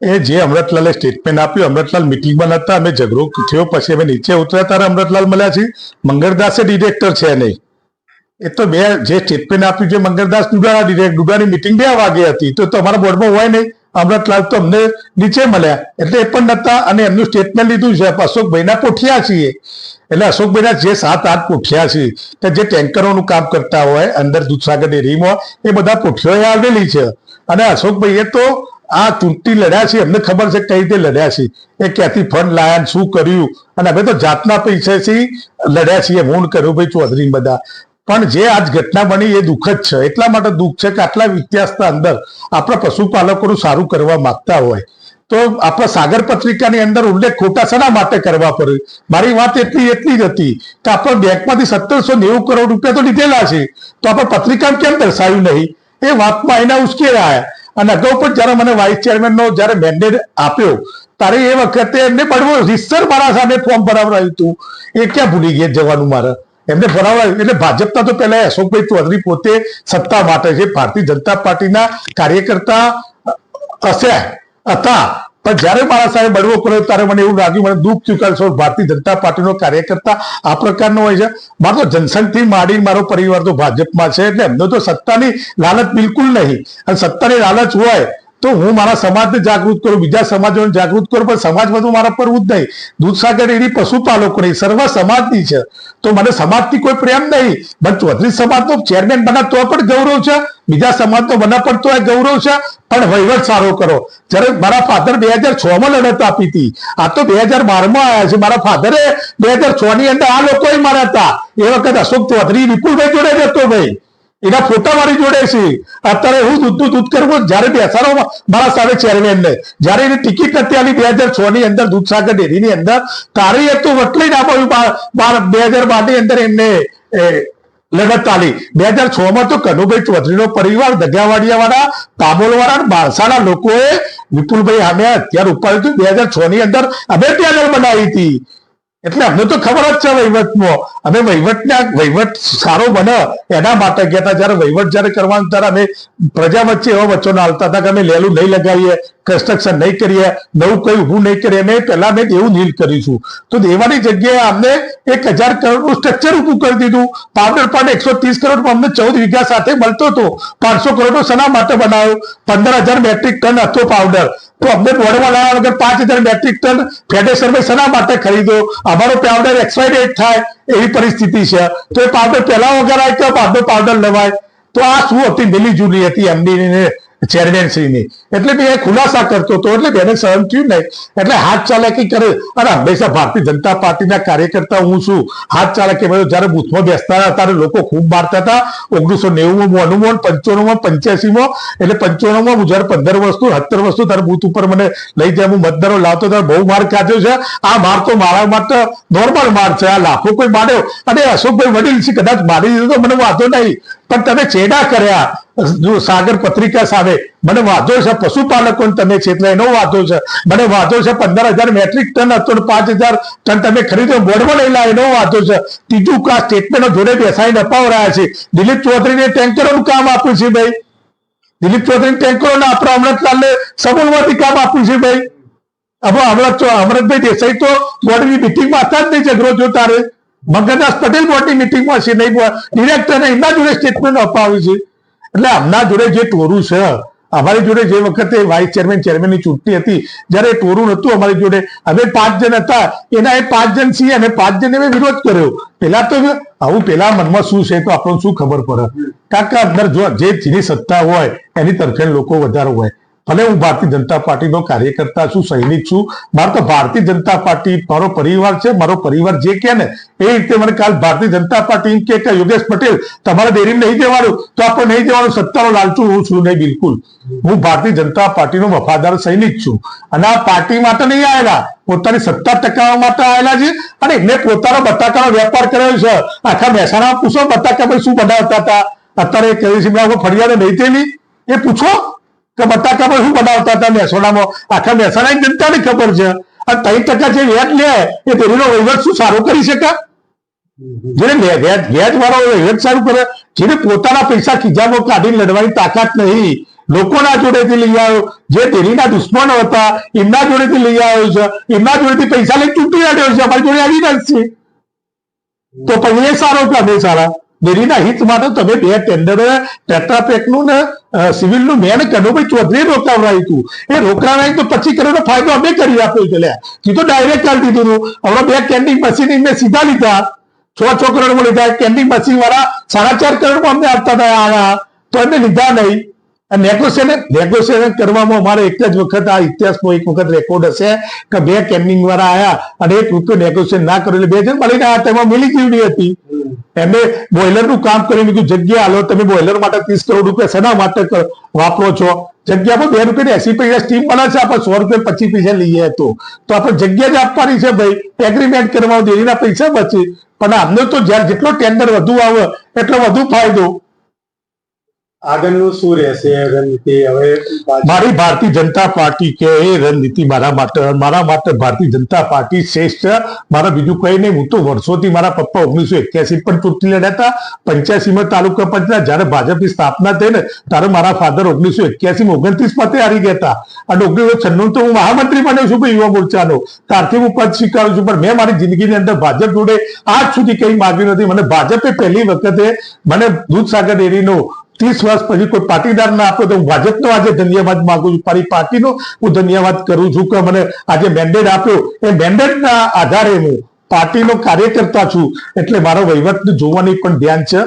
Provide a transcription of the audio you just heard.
એ જે અમૃતલાલે સ્ટેટમેન્ટ આપ્યું, અમૃતલાલ મિટિંગમાં નતા, અમે ઝઘડો થયો પછી અમે નીચે ઉતર્યા ત્યારે અમૃતલાલ મળ્યા છે. મંગળદાસે ડિરેક્ટર છે નહીં, એ તો બે જે સ્ટેટમેન્ટ આપ્યું છે મંગળદાસ ડુડાના ડિરેક્ટર, ડુડાની મિટિંગ 2 વાગે હતી, તો અમારા બોર્ડમાં હોય નહીં. અમૃતલાલ તો અમને નીચે મળ્યા એટલે એ પણ નતા, અને એમનું સ્ટેટમેન્ટ લીધું છે. અશોકભાઈના પોઠિયા છીએ, એટલે અશોકભાઈના જે 7-8 પોઠિયા છે કે જે ટેન્કરોનું કામ કરતા હોય અંદર દૂધસાગર ડેરીમાં, એ બધા પોઠિયાઓ આવેલી છે. અને અશોકભાઈએ તો આ ચૂંટણી લડ્યા છે, એમને ખબર છે કઈ રીતે લડ્યા છે, એ ક્યાંથી ફંડ લાયા, શું કર્યું, અને અમે તો જાતના પૈસાથી લડ્યા છીએ. હું કર્યું ભાઈ ચૌધરી બધા. પણ જે આજ ઘટના બની એ દુઃખદ છે. એટલા માટે દુઃખ છે કે આટલા ઇતિહાસના અંદર આપણા પશુપાલકોનું સારું કરવા માંગતા હોય તો આપણા સાગર પત્રિકાની અંદર ઉલ્લેખ ખોટા શેના માટે કરવા પડે? મારી વાત એટલી જ હતી કે આપણે બેંકમાંથી 1790 કરોડ રૂપિયા તો લીધેલા છે, તો આપણે પત્રિકામાં કેમ દર્શાવ્યું નહીં? એ વાતમાં એના ઉશ્કેરાયા. અને અગાઉ પણ જયારે મને વાઇસ ચેરમેનનો જયારે મેન્ડેટ આપ્યો ત્યારે એ વખતે એમને બળવો રીતસર મારા સામે ફોર્મ ભરાવડાવ્યું હતું. એ ક્યાં ભૂલી ગયા જવાનું મારે? એમને ભરાવડાવ્યું. એટલે ભાજપના તો પહેલા અશોકભાઈ ચૌધરી પોતે સત્તા માટે છે, ભારતીય જનતા પાર્ટીના કાર્યકર્તા હતા. પણ જયારે મારા સાહેબ બળવો કર્યો ત્યારે મને એવું લાગ્યું, મને દુઃખ થયું કે ભારતીય જનતા પાર્ટીનો કાર્યકર્તા આ પ્રકારનો હોય છે. મારો તો જનસંઘથી માંડીને મારો પરિવાર તો ભાજપમાં છે, એટલે એમને તો સત્તાની લાલચ બિલકુલ નહીં. અને સત્તાની લાલચ હોય તો હું મારા સમાજને જાગૃત કરું, બીજા સમાજોને જાગૃત કરું, પણ સમાજમાં તો મારા પરવું જ નહીં. દૂધસાગર ડેરી પશુપાલકો નહીં, સર્વ સમાજની છે, તો મને સમાજથી કોઈ પ્રેમ નહીં. પણ ચૌધરી સમાજનો ચેરમેન બના તો પણ ગૌરવ છે, બીજા સમાજનો બના પણ તો ગૌરવ છે. પણ વહીવટ સારો કરો. જયારે મારા ફાધર 2006માં લડત આપી હતી, આ તો 2012માં આવ્યા છે. મારા ફાધરે 2006 ની અંદર આ લોકોએ માર્યા હતા. એ વખત અશોક ચૌધરી વિપુલભાઈ જોડે જતો ભાઈ, એના ફોટા મારી જોડે છે. અત્યારે હું દૂધ કરવું જયારે બેસાડો મારા સામે ચેરમેન ને, જયારે એની ટિકિટ નથી આવી 2006 ની અંદર દૂધસાગર ડેરીની અંદર, તારે એ તો વટલી ના પડ્યું. 2012 ની અંદર એમને લડત આલી. 2006 માં તો કનુભાઈ ચૌધરીનો પરિવાર, દગિયાવાડિયા વાળા, પામોલ વાળા, બારસાના લોકોએ વિપુલભાઈ સામે હથિયાર ઉપાડ્યું હતું. 2006 ની અંદર અમે પેનલ બનાવી હતી. એટલે અમને તો ખબર જ છે વહીવટમાં. અમે વહીવટ સારો બને એના માટે ગયા હતા. જયારે વહીવટ જયારે કરવાનું ત્યારે અમે પ્રજા વચ્ચે એવા વચનો આવતા હતા કે અમે લેલું નહીં લગાવીએ, કન્સ્ટ્રક્શન નહીં કરીએ, નવું કઈ ઊભું નહીં કરીએ. અમે પહેલા મેં એવું નીલ કરીશું, તો દેવાની જગ્યાએ અમને 1000 કરોડનું સ્ટ્રક્ચર ઊભું કરી દીધું. પાવડર પણ 130 કરોડમાં અમને 14 વીઘા સાથે મળતો હતો. 500 કરોડનો શેના માટે બનાવ્યો? 15,000 મેટ્રિક ટન હતો પાવડર, તો અમને બોર્ડમાં લાવ્યા વગર 5,000 મેટ્રિક ટન ફેડરેશનમાં શેના માટે ખરીદો? અમારો પાવડર એક્સપાયર થાય એવી પરિસ્થિતિ છે, તો એ પાવડર પહેલા વગર આવે તો પાવડર લેવાય? તો આ શું હતી? મિલી જુલી હતી એમડી ચેરમેનશ્રીની. એટલે મેં એ ખુલાસા કરતો હતો, એટલે બેને સહન થયું નહીં, એટલે હાથ ચાલાકી કરે. અને હંમેશા ભારતીય જનતા પાર્ટીના કાર્યકર્તા હું છું, હાથ ચાલાકી. જયારે બૂથમાં બેસતા હતા ત્યારે લોકો ખૂબ મારતા હતા. 1990માં, 95માં, 85માં, એટલે 95માં જયારે 15 વર્ષનું 17 વર્ષનું ત્યારે બૂથ ઉપર મને લઈ જાય, હું મતદારો લાવતો ત્યારે બહુ માર ખાધો છે. આ માર તો મારા માટે નોર્મલ માર છે. આ લાખો કોઈ માર્યો, અને અશોકભાઈ વડીલ છે, કદાચ મારી દીધો તો મને વાંધો નહીં, પણ તમે ચેડા કર્યા સાગર પત્રિકા સામે. મને વાંધો છે પશુપાલકોને તમે છેતરા, એનો વાંધો છે. મને વાંધો છે 15,000 મેટ્રિક ટન હતો, 5,000 ટન તમે ખરીદો બોર્ડમાં લઈ લાવ, એનો વાંધો છે. ત્રીજું આ સ્ટેટમેન્ટો જોડે બેસાડીને અપાવરાયા છે. દિલીપ ચૌધરીને ટેન્કરોનું કામ આપ્યું છે ભાઈ. દિલીપ ચૌધરી ટેન્કરોને આપણે અમૃતલાલને સમૂહમાંથી કામ આપ્યું છે ભાઈ. અમૃતભાઈ દેસાઈ તો બોર્ડની મિટિંગમાં હતા જ નહીં. ઝઘડો જો તારે મંગળદાસ પટેલ બોર્ડની મિટિંગમાં છે નહીં, ડિરેક્ટરને એમના જોડે સ્ટેટમેન્ટ અપાવ્યું છે. એટલે આમના જોડે જે ટોરું છે, અમારી જોડે જે વખતે વાઇસ ચેરમેનની ચૂંટણી હતી, જયારે ટોરું નતું અમારી જોડે, અમે 5 જણ હતા, એના એ 5 જણ છીએ, અને 5 જણે અમે વિરોધ કર્યો. પેલા તો આવું પેલા મનમાં શું છે તો આપણને શું ખબર પડે? કારણ કે અંદર જો જેની સત્તા હોય એની તરફેણ લોકો વધારે હોય. ભલે હું ભારતીય જનતા પાર્ટીનો કાર્યકર્તા છું, સૈનિક છું, મારો તો ભારતીય જનતા પાર્ટી મારો પરિવાર છે. મારો પરિવાર જે કે ને એ રીતે મને કાલ ભારતીય જનતા પાર્ટી કે યોગેશ પટેલ તમારે ડેરીમાં નહીં જવાનું તો આપણે નહીં જવાનું, સત્તાનો લાલચુ હું છું નહીં, બિલકુલ. હું ભારતીય જનતા પાર્ટીનો વફાદાર સૈનિક છું, અને આ પાર્ટી માટે નહીં આવેલા, પોતાની સત્તા ટકાવવા માટે આવેલા છે. અને એમને પોતાનો બટાકાનો વેપાર કર્યો છે. આખા મહેસાણા પૂછો બટાકા શું બનાવતા હતા. અત્યારે કહ્યું ફરિયાદ નહીં થયેલી, એ પૂછો કે બટાકા પર શું બનાવતા હતા મહેસાણામાં. આખા મહેસાણાની જનતાને ખબર છે. અને 3% જે વ્યાજ લે એ ડેરીનો વહીવટ શું સારો કરી શકે? જેને વ્યાજ વાળો વહીવટ સારું કરે, જેને પોતાના પૈસા ખીજામાં કાઢીને લડવાની તાકાત નહીં, લોકોના જોડેથી લઈ આવ્યો, જે ડેરીના દુશ્મનો હતા એમના જોડેથી લઈ આવ્યો છે, એમના જોડેથી પૈસા લઈ ચૂંટી આવ્યો છે, અમારી જોડે આવી નથી. તો પછી એ સારો કે અમે સારા? ડેરીના હિત માટે તમે 2 ટેન્ડરો ટેટ્રાપેકનું ને સિવિલનું મેં કનુભાઈ ચૌધરીએ રોકાવડાવ્યું હતું. એ રોકાવડાવી તો 25 કરોડનો ફાયદો અમે કરી આપ્યો છે. લે તો ડાયરેક્ટ કરી દીધું હતું. હમણાં 2 કેન્ડિંગ મશીન મેં સીધા લીધા, 6 કરોડમાં લીધા. કેન્ડિંગ મશીન વાળા 4.5 કરોડમાં અમને આપતા હતા, તો એમને લીધા નહીં. નેગોશિએશન કરવામાં અમારે એક જ વખત આ ઇતિહાસમાં એક વખત રેકોર્ડ હશે કે 2 કેન્ડિંગ વાળા આયા અને 1 રૂપિયો નેગોશિએશન ના કર્યું, 2 જણ મળીને આ તેમાં મિલી જીવડી હતી. એમને બોઇલર નું કામ કરીને કીધું જગ્યા હાલો, તમે બોઇલર માટે 30 કરોડ રૂપિયા શેના માટે વાપરો છો? જગ્યા પર 2 રૂપિયા 80 પૈસા સ્ટીમ મળે છે, આપણે 100 રૂપિયા 25 પૈસા લઈએ તો આપણે જગ્યા જ આપવાની છે ભાઈ. એગ્રીમેન્ટ કરવામાં દેરીના પૈસા બચે, પણ અમને તો જ્યારે જેટલો ટેન્ડર વધુ આવે એટલો વધુ ફાયદો. આગળનું શું રહેશે રણનીતિ? હવે મારી ભારતીય જનતા પાર્ટી કે એ રણનીતિ મારા માટે ભારતીય જનતા પાર્ટી શ્રેષ્ઠ. મારા બીજું કઈ નહીં. હું તો વર્ષોથી, મારા પપ્પા 1981 પણ ચૂંટણી લડ્યા હતા, 85માં તાલુકા પંચાયત જયારે ભાજપની સ્થાપના થઈ ને ત્યારે મારા ફાધર 1981 29 પતે હારી ગયા હતા અને 1996 તો હું મહામંત્રી બન્યો છું યુવા મોરચાનો. ત્યારથી હું પદ સ્વીકારું છું, પણ મેં મારી જિંદગીની અંદર ભાજપ જોડે આજ સુધી કઈ માગ્યું નથી. મને ભાજપે પહેલી વખતે મને દૂધસાગર ડેરીનો 30 વર્ષ પછી કોઈ પાટીદાર ના આપ્યો તો હું ભાજપનો આજે ધન્યવાદ માંગુ છું. મારી પાર્ટીનો હું ધન્યવાદ કરું છું કે મને આજે મેન્ડેટ આપ્યો. એ મેન્ડેટના આધારે હું પાર્ટીનો કાર્યકર્તા છું, એટલે મારો વહીવટ જોવાની પણ ધ્યાન છે.